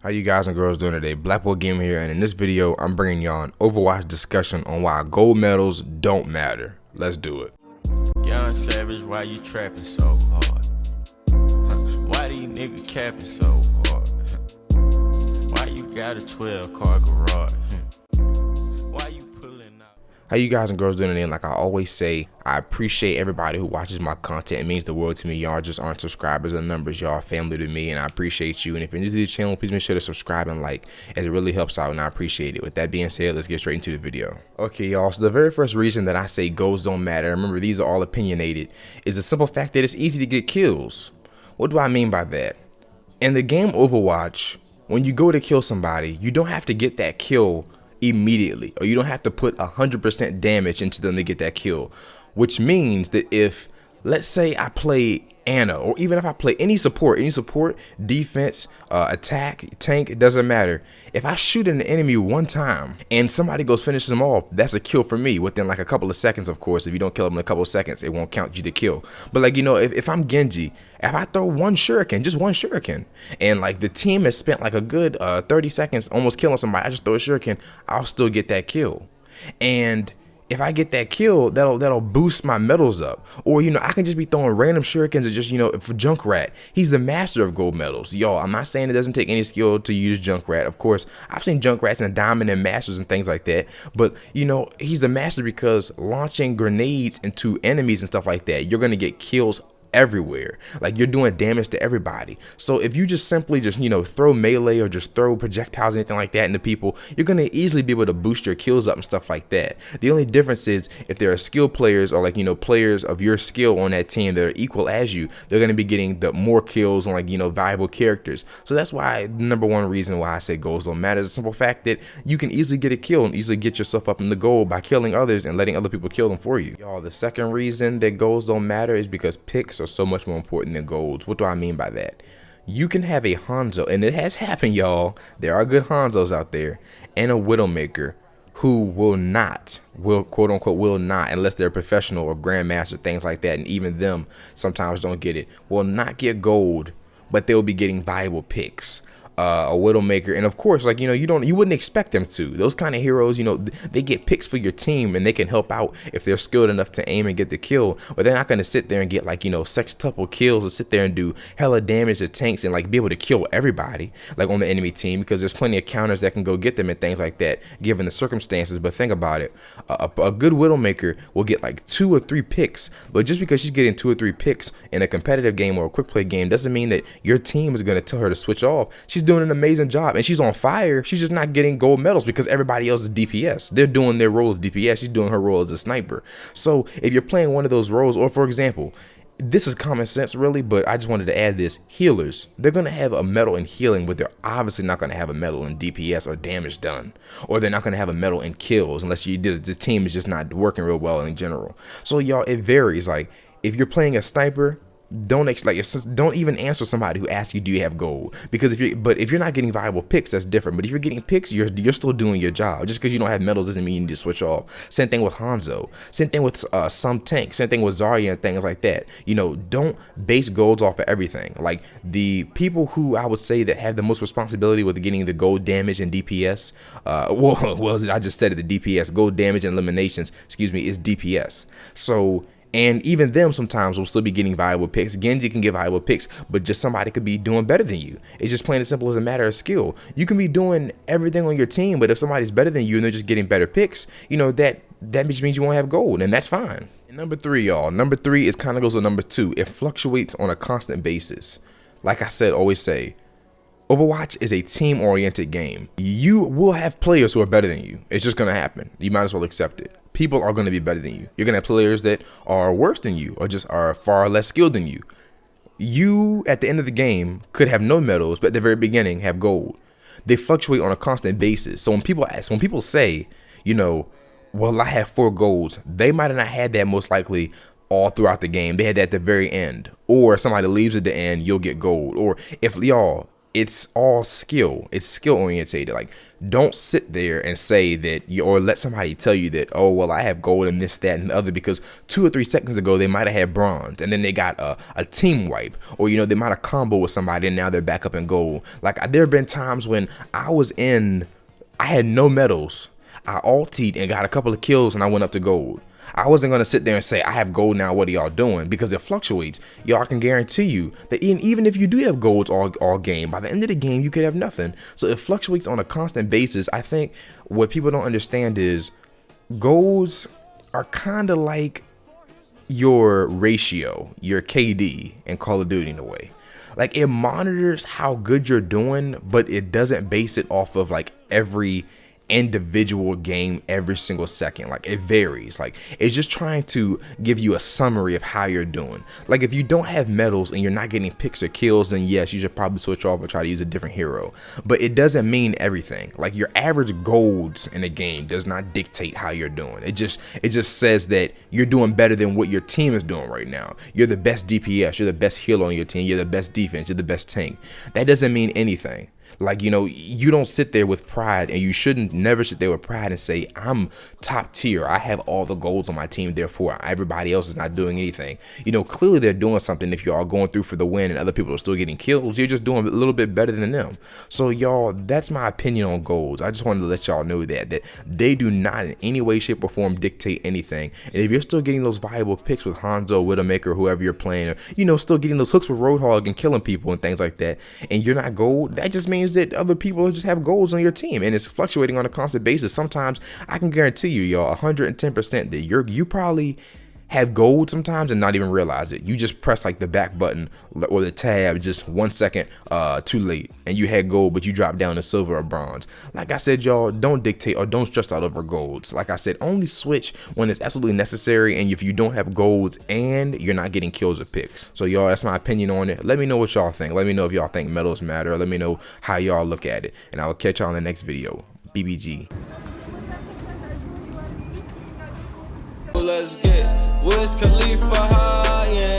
How you guys and girls doing today? Black Boy Gamer here, and in this video, I'm bringing y'all an Overwatch discussion on why gold medals don't matter. Let's do it. Young Savage, why you trapping so hard? Why these niggas capping so hard? Why you got a 12-car garage? Why you pulling out? How you guys and girls doing today? And like I always say, I appreciate everybody who watches my content. It means the world to me. Y'all just aren't subscribers or numbers. Y'all family to me, and I appreciate you. And if you're new to the channel, please make sure to subscribe and like, as it really helps out, and I appreciate it. With that being said, let's get straight into the video. Okay, y'all, so the very first reason that I say golds don't matter, remember these are all opinionated, is the simple fact that it's easy to get kills. What do I mean by that? In the game Overwatch, when you go to kill somebody, you don't have to get that kill immediately, or you don't have to put 100% damage into them to get that kill, which means that if, let's say I play Anna, or even if I play any support, defense, attack, tank, it doesn't matter. If I shoot an enemy one time and somebody goes finishes them off, that's a kill for me within like a couple of seconds. Of course, if you don't kill them in a couple of seconds, it won't count you to kill. But like, you know, if I'm Genji, if I throw one shuriken, just one shuriken, and like the team has spent like a good 30 seconds almost killing somebody, I just throw a shuriken, I'll still get that kill. And if I get that kill, that'll boost my medals up. Or, you know, I can just be throwing random shurikens or just, you know, for Junkrat. He's the master of gold medals. Y'all, I'm not saying it doesn't take any skill to use Junkrat. Of course, I've seen Junkrats in Diamond and Masters and things like that. But, you know, he's the master because launching grenades into enemies and stuff like that, you're going to get kills everywhere. Like, you're doing damage to everybody. So if you just simply just, you know, throw melee or just throw projectiles, anything like that into people, you're going to easily be able to boost your kills up and stuff like that. The only difference is if there are skilled players or like, you know, players of your skill on that team that are equal as you, they're going to be getting the more kills on, like, you know, valuable characters. So that's why number one reason why I say goals don't matter is the simple fact that you can easily get a kill and easily get yourself up in the goal by killing others and letting other people kill them for you. Y'all, the second reason that goals don't matter is because picks are so much more important than golds. What do I mean by that? You can have a Hanzo, and it has happened, y'all. There are good Hanzos out there, and a Widowmaker who will quote unquote will not, unless they're professional or grandmaster, things like that, and even them sometimes don't get it, will not get gold, but they'll be getting valuable picks. A Widowmaker, and of course, like, you know, you wouldn't expect them to. Those kind of heroes, you know, they get picks for your team and they can help out if they're skilled enough to aim and get the kill, but they're not going to sit there and get, like, you know, sextuple kills or sit there and do hella damage to tanks and like be able to kill everybody like on the enemy team, because there's plenty of counters that can go get them and things like that given the circumstances. But think about it, a good Widowmaker will get like 2 or 3 picks, but just because she's getting 2 or 3 picks in a competitive game or a quick play game doesn't mean that your team is going to tell her to switch off. She's doing an amazing job and she's on fire. She's just not getting gold medals because everybody else is DPS. They're doing their role as DPS. She's doing her role as a sniper. So if you're playing one of those roles, or for example, this is common sense really, but I just wanted to add this, healers, they're going to have a medal in healing, but they're obviously not going to have a medal in DPS or damage done, or they're not going to have a medal in kills unless the team is just not working real well in general. So y'all, it varies. Like, if you're playing a sniper, don't even answer somebody who asks you, do you have gold? Because if you're not getting viable picks, that's different. But if you're getting picks, you're still doing your job. Just because you don't have medals doesn't mean you need to switch off. Same thing with Hanzo, same thing with some tanks, same thing with Zarya and things like that. You know, don't base golds off of everything. Like, the people who I would say that have the most responsibility with getting the gold damage and DPS, well, I just said it, the DPS, gold damage and eliminations, excuse me, is DPS. So, and even them sometimes will still be getting valuable picks. Genji can get valuable picks, but just somebody could be doing better than you. It's just plain and simple as a matter of skill. You can be doing everything on your team, but if somebody's better than you and they're just getting better picks, you know, that just means you won't have gold, and that's fine. And number 3, y'all. Number 3 is kind of goes with number 2. It fluctuates on a constant basis. Like I said, always say, Overwatch is a team-oriented game. You will have players who are better than you. It's just going to happen. You might as well accept it. People are going to be better than you. You're going to have players that are worse than you or just are far less skilled than you. You, at the end of the game, could have no medals, but at the very beginning have gold. They fluctuate on a constant basis. So when people say, you know, well, I have 4 golds, they might have not had that most likely all throughout the game. They had that at the very end. Or somebody leaves at the end, you'll get gold. Or if y'all, it's all skill. It's skill orientated. Like, don't sit there and say that you, or let somebody tell you that, oh, well, I have gold and this, that, and the other, because 2 or 3 seconds ago they might have had bronze and then they got a team wipe, or, you know, they might have combo with somebody and now they're back up in gold. Like, there have been times when I had no medals. I ultied and got a couple of kills and I went up to gold. I wasn't going to sit there and say, I have gold now, what are y'all doing? Because it fluctuates. Y'all, can guarantee you that even if you do have golds all game, by the end of the game, you could have nothing. So it fluctuates on a constant basis. I think what people don't understand is golds are kind of like your ratio, your KD in Call of Duty in a way. Like, it monitors how good you're doing, but it doesn't base it off of like every individual game every single second. Like, it varies. Like, it's just trying to give you a summary of how you're doing. Like, if you don't have medals and you're not getting picks or kills, then yes, you should probably switch off or try to use a different hero. But it doesn't mean everything. Like, your average golds in a game does not dictate how you're doing. It just says that you're doing better than what your team is doing right now. You're the best DPS, you're the best healer on your team, you're the best defense, you're the best tank. That doesn't mean anything. Like, you know, you don't sit there with pride, and you shouldn't never sit there with pride and say, I'm top tier, I have all the goals on my team, therefore everybody else is not doing anything. You know, clearly they're doing something. If you're all going through for the win and other people are still getting kills, you're just doing a little bit better than them. So y'all, that's my opinion on golds. I just wanted to let y'all know that they do not in any way, shape, or form dictate anything. And if you're still getting those valuable picks with Hanzo, Widowmaker, whoever you're playing, or, you know, still getting those hooks with Roadhog and killing people and things like that, and you're not gold, that just means that other people just have goals on your team, and it's fluctuating on a constant basis. Sometimes I can guarantee you, y'all, 110% that you probably have gold sometimes and not even realize it. You just press like the back button or the tab just 1 second too late, and you had gold, but you dropped down to silver or bronze. Like I said, y'all, don't dictate or don't stress out over golds. Like I said, only switch when it's absolutely necessary, and if you don't have golds and you're not getting kills or picks. So y'all, that's my opinion on it. Let me know what y'all think. Let me know if y'all think medals matter. Let me know how y'all look at it, and I will catch y'all in the next video. BBG. Let's get Wiz Khalifa high, yeah.